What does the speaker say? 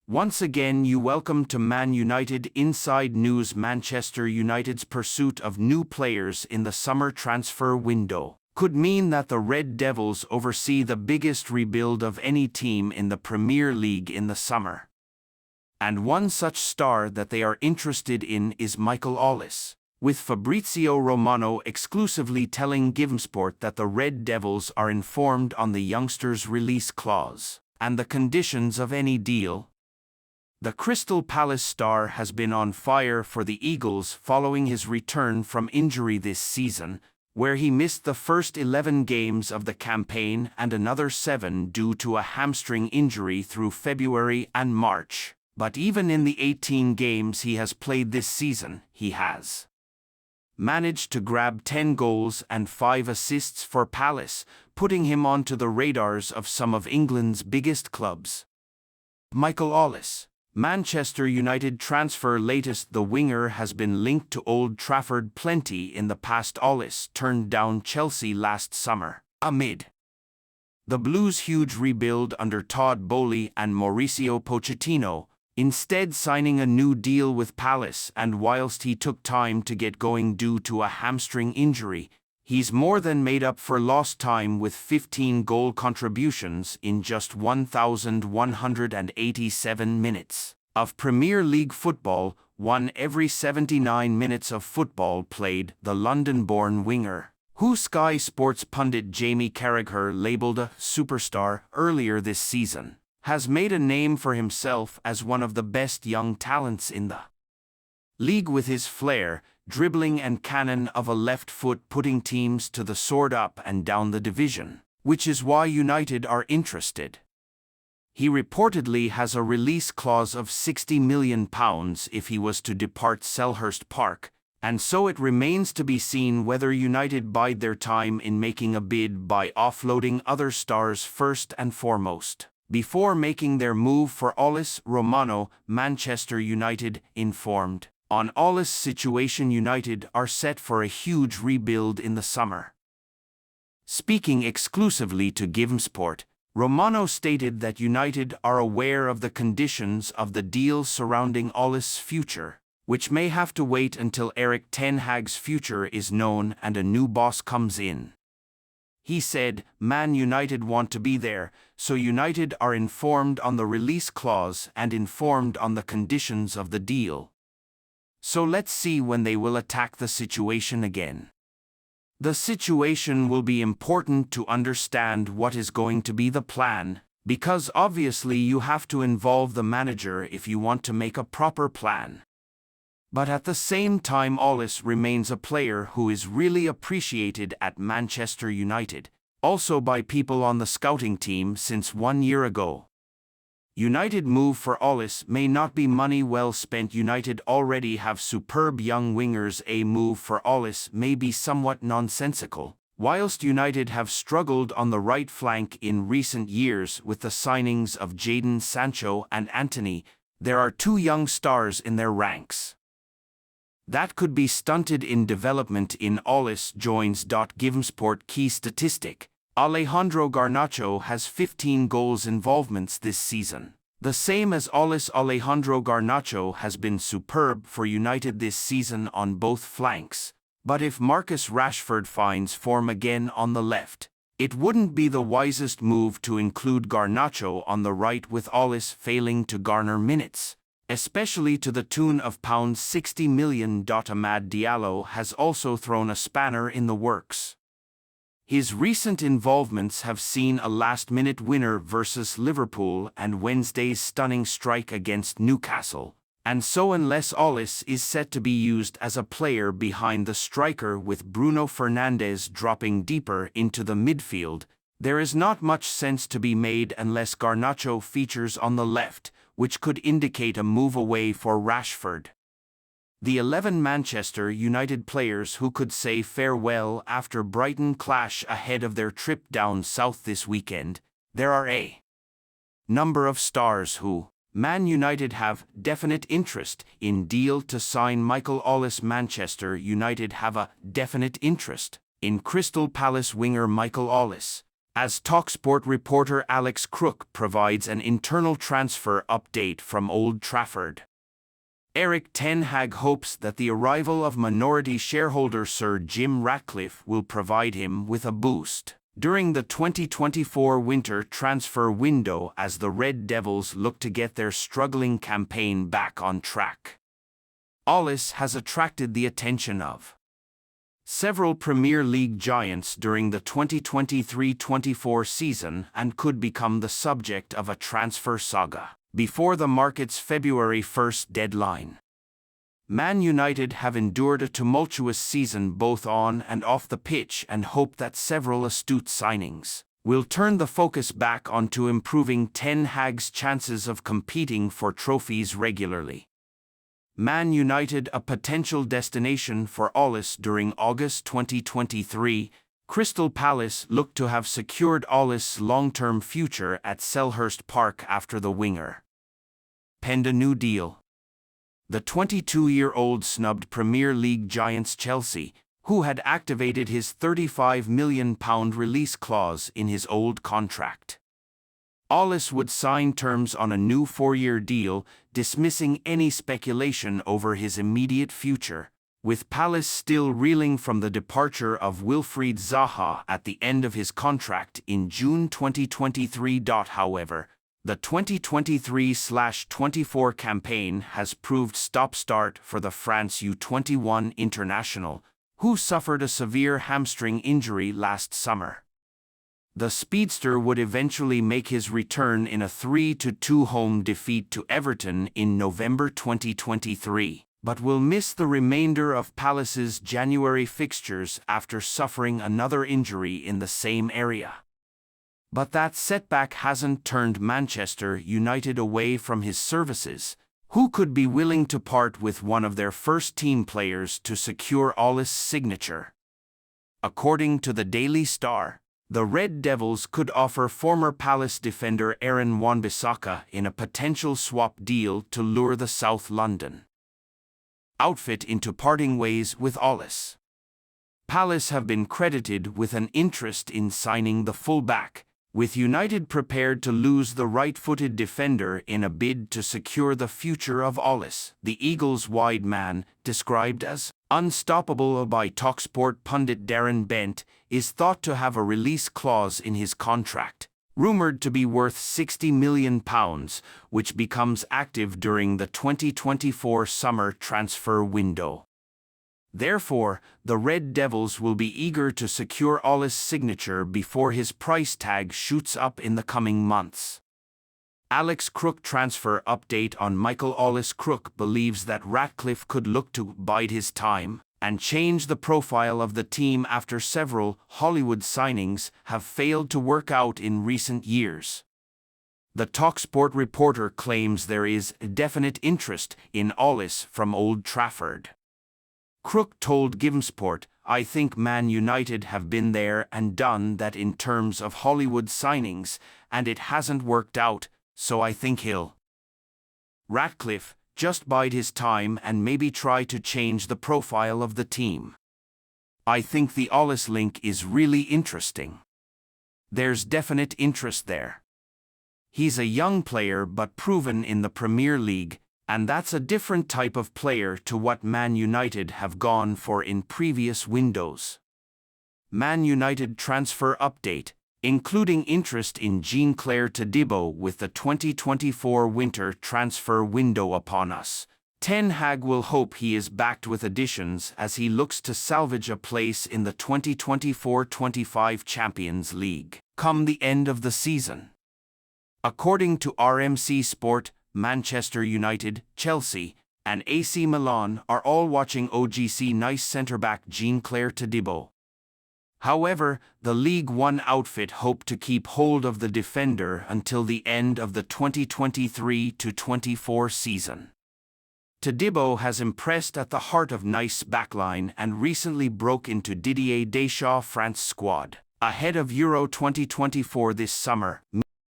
Once again you welcome to Man United Inside News. Manchester United's pursuit of new players in the summer transfer window could mean that the Red Devils oversee the biggest rebuild of any team in the Premier League in the summer. And one such star that they are interested in is Michael Ollis, with Fabrizio Romano exclusively telling GivenSport that the Red Devils are informed on the youngster's release clause and the conditions of any deal. The Crystal Palace star has been on fire for the Eagles following his return from injury this season, where he missed the first 11 games of the campaign and another 7 due to a hamstring injury through February and March. But even in the 18 games he has played this season, he has managed to grab 10 goals and 5 assists for Palace, putting him onto the radars of some of England's biggest clubs. Michael Ollis, Manchester United transfer latest. The winger has been linked to Old Trafford plenty in the past. Ollis turned down Chelsea last summer, amid the Blues' huge rebuild under Todd Boehly and Mauricio Pochettino, instead signing a new deal with Palace. And whilst he took time to get going due to a hamstring injury, he's more than made up for lost time with 15 goal contributions in just 1,187 minutes of Premier League football, one every 79 minutes of football played. The London-born winger, who Sky Sports pundit Jamie Carragher labelled a superstar earlier this season, has made a name for himself as one of the best young talents in the league, with his flair, dribbling and cannon of a left foot putting teams to the sword up and down the division, which is why United are interested. He reportedly has a release clause of £60 million if he was to depart Selhurst Park, and so it remains to be seen whether United bide their time in making a bid by offloading other stars first and foremost, before making their move for Ollis. Romano, Manchester United, informed on Ollis' situation. United are set for a huge rebuild in the summer. Speaking exclusively to GivenSport, Romano stated that United are aware of the conditions of the deal surrounding Ollis' future, which may have to wait until Erik ten Hag's future is known and a new boss comes in. He said, "Man United want to be there, so United are informed on the release clause and informed on the conditions of the deal. So let's see when they will attack the situation again. The situation will be important to understand what is going to be the plan, because obviously you have to involve the manager if you want to make a proper plan. But at the same time, Ollis remains a player who is really appreciated at Manchester United, also by people on the scouting team since 1 year ago. United move for Ollis may not be money well spent. United already have superb young wingers. A move for Ollis may be somewhat nonsensical. Whilst United have struggled on the right flank in recent years with the signings of Jadon Sancho and Antony, there are 2 young stars in their ranks that could be stunted in development. In Ollis joins. GivenSport key statistic: Alejandro Garnacho has 15 goals involvements this season, the same as Ollis. Alejandro Garnacho has been superb for United this season on both flanks, but if Marcus Rashford finds form again on the left, it wouldn't be the wisest move to include Garnacho on the right, with Ollis failing to garner minutes, especially to the tune of £60 million. Amad Diallo has also thrown a spanner in the works. His recent involvements have seen a last-minute winner versus Liverpool and Wednesday's stunning strike against Newcastle, and so unless Ollis is set to be used as a player behind the striker with Bruno Fernandes dropping deeper into the midfield, there is not much sense to be made unless Garnacho features on the left, which could indicate a move away for Rashford. The 11 Manchester United players who could say farewell after Brighton clash ahead of their trip down south this weekend. There are a number of stars who Man United have definite interest in. Deal to sign Michael Ollis. Manchester United have a definite interest in Crystal Palace winger Michael Ollis, as TalkSport reporter Alex Crook provides an internal transfer update from Old Trafford. Erik ten Hag hopes that the arrival of minority shareholder Sir Jim Ratcliffe will provide him with a boost during the 2024 winter transfer window as the Red Devils look to get their struggling campaign back on track. Ollis has attracted the attention of several Premier League giants during the 2023-24 season and could become the subject of a transfer saga before the market's February 1st deadline. Man United have endured a tumultuous season both on and off the pitch and hope that several astute signings will turn the focus back onto improving Ten Hag's chances of competing for trophies regularly. Man United a potential destination for Ollis during August 2023, Crystal Palace looked to have secured Ollis' long-term future at Selhurst Park after the winger penned a new deal. The 22-year-old snubbed Premier League giants Chelsea, who had activated his £35 million release clause in his old contract. Ollis would sign terms on a new 4-year deal, dismissing any speculation over his immediate future, with Palace still reeling from the departure of Wilfried Zaha at the end of his contract in June 2023. However, the 2023/24 campaign has proved stop-start for the France U21 international, who suffered a severe hamstring injury last summer. The speedster would eventually make his return in a 3-2 home defeat to Everton in November 2023, but will miss the remainder of Palace's January fixtures after suffering another injury in the same area. But that setback hasn't turned Manchester United away from his services, who could be willing to part with one of their first-team players to secure Ollis' signature. According to the Daily Star, the Red Devils could offer former Palace defender Aaron Wan-Bissaka in a potential swap deal to lure the South London outfit into parting ways with Ollis. Palace have been credited with an interest in signing the fullback, with United prepared to lose the right-footed defender in a bid to secure the future of Ollis. The Eagles' wide man, described as unstoppable by TalkSport pundit Darren Bent, is thought to have a release clause in his contract, rumored to be worth £60 million, which becomes active during the 2024 summer transfer window. Therefore, the Red Devils will be eager to secure Ollis' signature before his price tag shoots up in the coming months. Alex Crook transfer update on Michael Ollis. Crook believes that Ratcliffe could look to bide his time and change the profile of the team after several Hollywood signings have failed to work out in recent years. The TalkSport reporter claims there is definite interest in Ollis from Old Trafford. Crook told GiveSport, "I think Man United have been there and done that in terms of Hollywood signings, and it hasn't worked out, so I think he'll Ratcliffe just bide his time and maybe try to change the profile of the team. I think the Ollis link is really interesting. There's definite interest there. He's a young player but proven in the Premier League, and that's a different type of player to what Man United have gone for in previous windows." Man United transfer update, including interest in Jean-Claire Todibo with the 2024 winter transfer window upon us. Ten Hag will hope he is backed with additions as he looks to salvage a place in the 2024-25 Champions League come the end of the season. According to RMC Sport, Manchester United, Chelsea, and AC Milan are all watching OGC Nice centre-back Jean-Claire Todibo. However, the League One outfit hope to keep hold of the defender until the end of the 2023-24 season. Todibo has impressed at the heart of Nice backline and recently broke into Didier Deschamps' France squad ahead of Euro 2024 this summer.